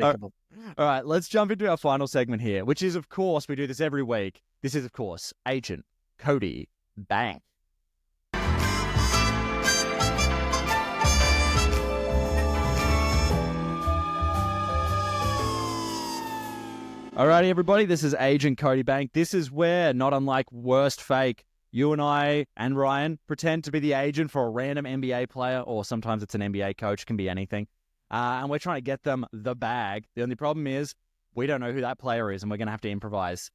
All right, let's jump into our final segment here, which is, of course, we do this every week. This is, of course, Agent Cody Bank. Alrighty, everybody, this is Agent Cody Bank. This is where, not unlike Worst Fake, you and I and Ryan pretend to be the agent for a random NBA player, or sometimes it's an NBA coach, can be anything. And we're trying to get them the bag. The only problem is we don't know who that player is, and we're going to have to improvise.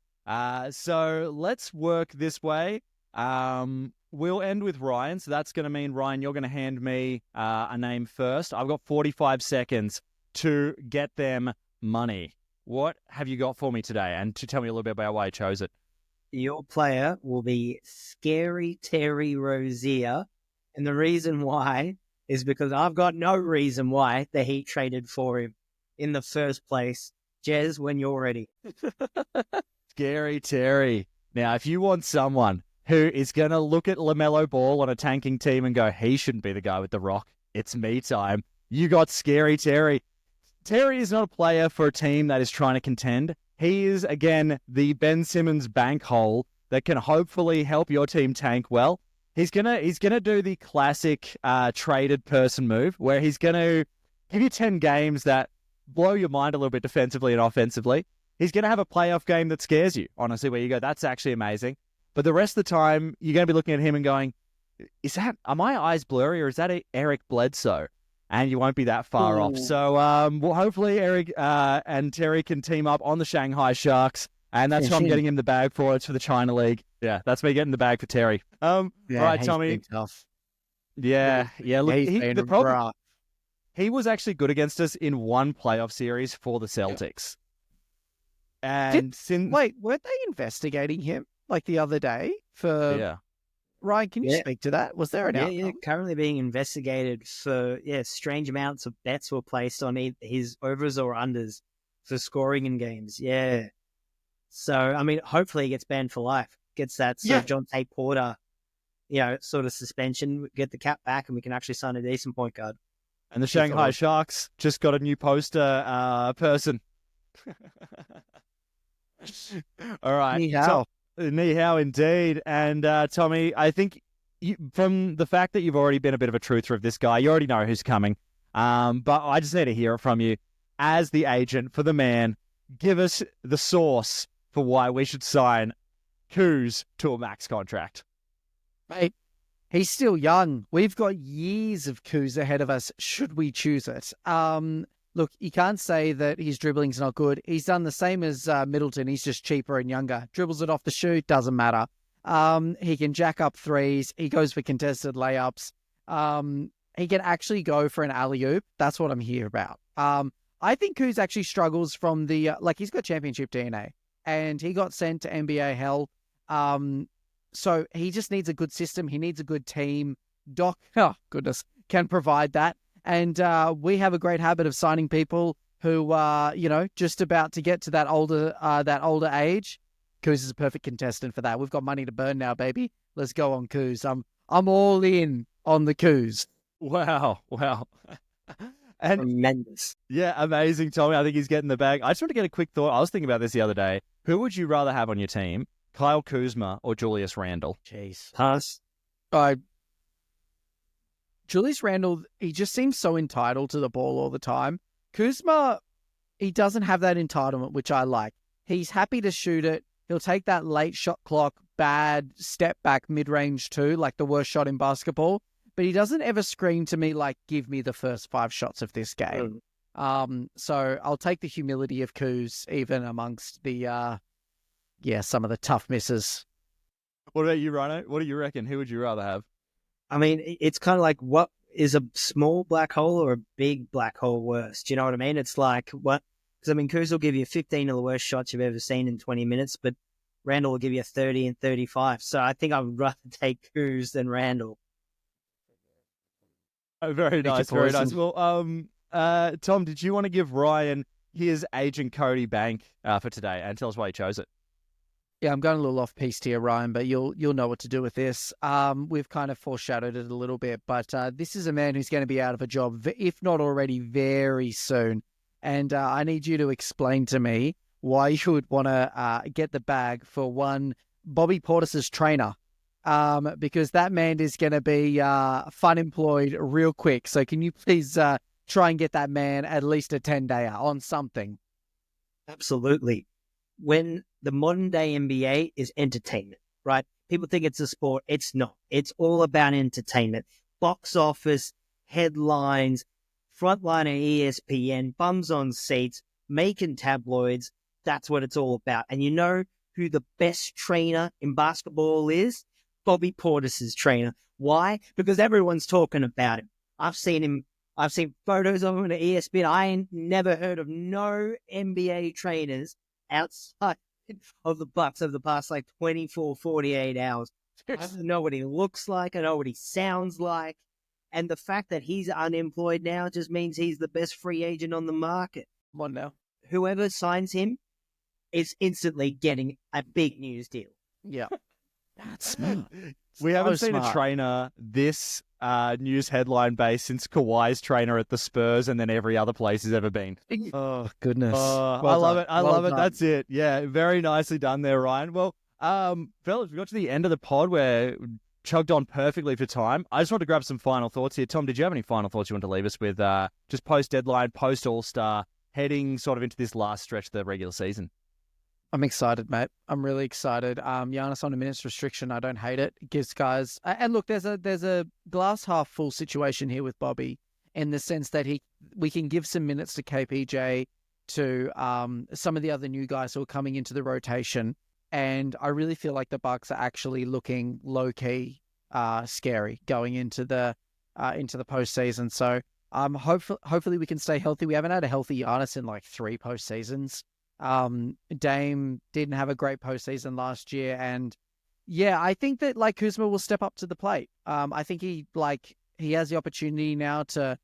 So let's work this way. We'll end with Ryan. So that's going to mean, Ryan, you're going to hand me a name first. I've got 45 seconds to get them money. What have you got for me today? And to tell me a little bit about why you chose it. Your player will be Scary Terry Rozier. And the reason why is because I've got no reason why the Heat traded for him in the first place. Jez, when you're ready. Scary Terry. Now, if you want someone who is going to look at LaMelo Ball on a tanking team and go, he shouldn't be the guy with the rock, it's me time, you got Scary Terry. Terry is not a player for a team that is trying to contend. He is, again, the Ben Simmons bank hole that can hopefully help your team tank well. He's gonna do the classic traded person move where he's going to give you 10 games that blow your mind a little bit defensively and offensively. He's going to have a playoff game that scares you, honestly, where you go, that's actually amazing. But the rest of the time, you're going to be looking at him and going, are my eyes blurry or is that Eric Bledsoe? And you won't be that far off. So well, hopefully Eric and Terry can team up on the Shanghai Sharks. And that's who I'm getting him the bag for. It's for the China League. Yeah, that's me getting the bag for Terry. All right, Tommy. Yeah. Look, the problem, he was actually good against us in one playoff series for the Celtics. And wait, weren't they investigating him the other day for? Yeah. Ryan, can you speak to that? Was there an outcome? Yeah, currently being investigated for strange amounts of bets were placed on his overs or unders for scoring in games. Yeah. So, I mean, hopefully he gets banned for life. Gets that John Tate Porter, sort of suspension, get the cap back, and we can actually sign a decent point guard. And the Shanghai Sharks just got a new poster person. All right. Ni hao. Ni hao indeed. And Tommy, I think from the fact that you've already been a bit of a truther of this guy, you already know who's coming. But I just need to hear it from you as the agent for the man. Give us the source for why we should sign Kuz to a max contract. Mate, he's still young. We've got years of Kuz ahead of us, should we choose it. Look, you can't say that his dribbling's not good. He's done the same as Middleton. He's just cheaper and younger. Dribbles it off the shoot, doesn't matter. He can jack up threes. He goes for contested layups. He can actually go for an alley-oop. That's what I'm here about. I think Kuz actually struggles from the... he's got championship DNA, and he got sent to NBA hell. So he just needs a good system. He needs a good team. Doc, oh goodness, can provide that. And we have a great habit of signing people who are, just about to get to that older age. Kuz is a perfect contestant for that. We've got money to burn now, baby. Let's go on Kuz. I'm all in on the Kuz. Wow. And Tremendous. yeah, amazing, Tommy. I think he's getting the bag. I just want to get a quick thought. I was thinking about this the other day. Who would you rather have on your team, Kyle Kuzma or Julius Randle? Jeez. Pass. Julius Randle, he just seems so entitled to the ball all the time. Kuzma, he doesn't have that entitlement, which I like. He's happy to shoot it. He'll take that late shot clock, bad step back mid-range too, like the worst shot in basketball. But he doesn't ever scream to me like, give me the first 5 shots of this game. So I'll take the humility of Kuz even amongst the, some of the tough misses. What about you, Rhino? What do you reckon? Who would you rather have? I mean, it's kind of like, what is a small black hole or a big black hole worse? Do you know what I mean? It's like, what? Because, I mean, Kuz will give you 15 of the worst shots you've ever seen in 20 minutes, but Randle will give you 30 and 35. So I think I would rather take Kuz than Randle. Oh, very nice, very nice. Well, Tom, did you want to give Ryan his agent Cody Bank for today and tell us why he chose it? Yeah, I'm going a little off piste here, Ryan, but you'll know what to do with this. We've kind of foreshadowed it a little bit, but this is a man who's going to be out of a job, if not already, very soon. And I need you to explain to me why you would want to get the bag for one Bobby Portis's trainer, because that man is going to be fun employed real quick. So can you please try and get that man at least a 10-dayer on something? Absolutely. When the modern day NBA is entertainment, right? People think it's a sport. It's not. It's all about entertainment. Box office, headlines, frontline at ESPN, bums on seats, making tabloids. That's what it's all about. And you know who the best trainer in basketball is? Bobby Portis's trainer. Why? Because everyone's talking about him. I've seen him. I've seen photos of him at ESPN. I ain't never heard of no NBA trainers outside of the Bucks over the past 24, 48 hours. I know what he looks like. I know what he sounds like. And the fact that he's unemployed now just means he's the best free agent on the market. Come on now. Whoever signs him is instantly getting a big news deal. Yeah. That's smart. We haven't So seen smart. a trainer this news headline based since Kawhi's trainer at the Spurs and then every other place he's ever been. Oh, goodness. I Well love done. it. I Well love it. done. That's it. Yeah, very nicely done there, Ryan. Well, fellas, we got to the end of the pod where we chugged on perfectly for time. I just want to grab some final thoughts here. Tom, did you have any final thoughts you want to leave us with just post-deadline, post-All-Star, heading sort of into this last stretch of the regular season? I'm excited, mate. I'm really excited. Giannis on a minutes restriction. I don't hate it. It gives guys, and look, there's a glass half full situation here with Bobby in the sense that we can give some minutes to KPJ, to some of the other new guys who are coming into the rotation, and I really feel like the Bucks are actually looking low key, scary going into the postseason. So hopefully we can stay healthy. We haven't had a healthy Giannis in 3 postseasons. Dame didn't have a great postseason last year, and yeah, I think that Kuzma will step up to the plate. I think he has the opportunity now to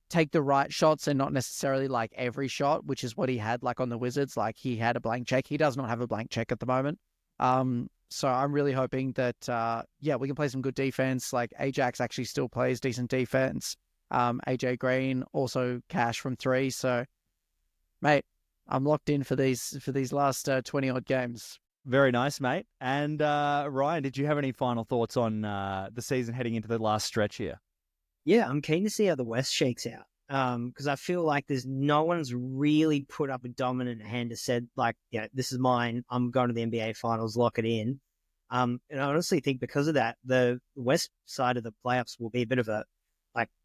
take the right shots and not necessarily every shot, which is what he had on the Wizards. He had a blank check. He does not have a blank check at the moment. So I'm really hoping that we can play some good defense. Ajax actually still plays decent defense. AJ Green also cash from 3. So, mate, I'm locked in for these last 20 odd games. Very nice, mate. And Ryan, did you have any final thoughts on the season heading into the last stretch here? Yeah, I'm keen to see how the West shakes out. Because I feel like there's no one's really put up a dominant hand and said, this is mine. I'm going to the NBA Finals, lock it in. And I honestly think because of that, the West side of the playoffs will be a bit of a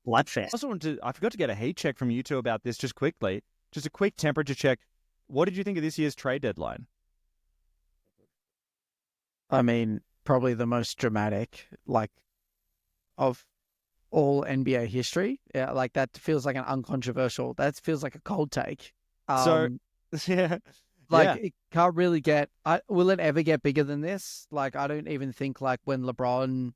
bloodfest. I forgot to get a heat check from you two about this just quickly. Just a quick temperature check. What did you think of this year's trade deadline? I mean, probably the most dramatic, of all NBA history. Yeah, that feels like an uncontroversial. That feels like a cold take. Yeah. It can't really get. Will it ever get bigger than this? I don't even think when LeBron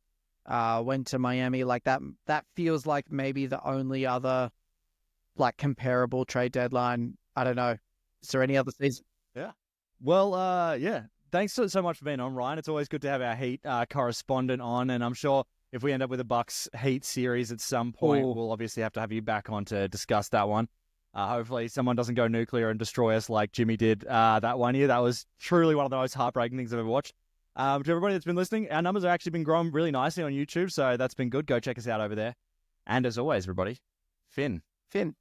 went to Miami, that feels like maybe the only other comparable trade deadline I don't know. Is there any other season? Well, yeah. Thanks so much for being on, Ryan. It's always good to have our Heat correspondent on, and I'm sure if we end up with a Bucks Heat series at some point, we'll obviously have to have you back on to discuss that one. Hopefully someone doesn't go nuclear and destroy us like Jimmy did that one year. That was truly one of the most heartbreaking things I've ever watched. To everybody that's been listening, our numbers have actually been growing really nicely on YouTube, so that's been good. Go check us out over there. And as always, everybody, Finn. Finn.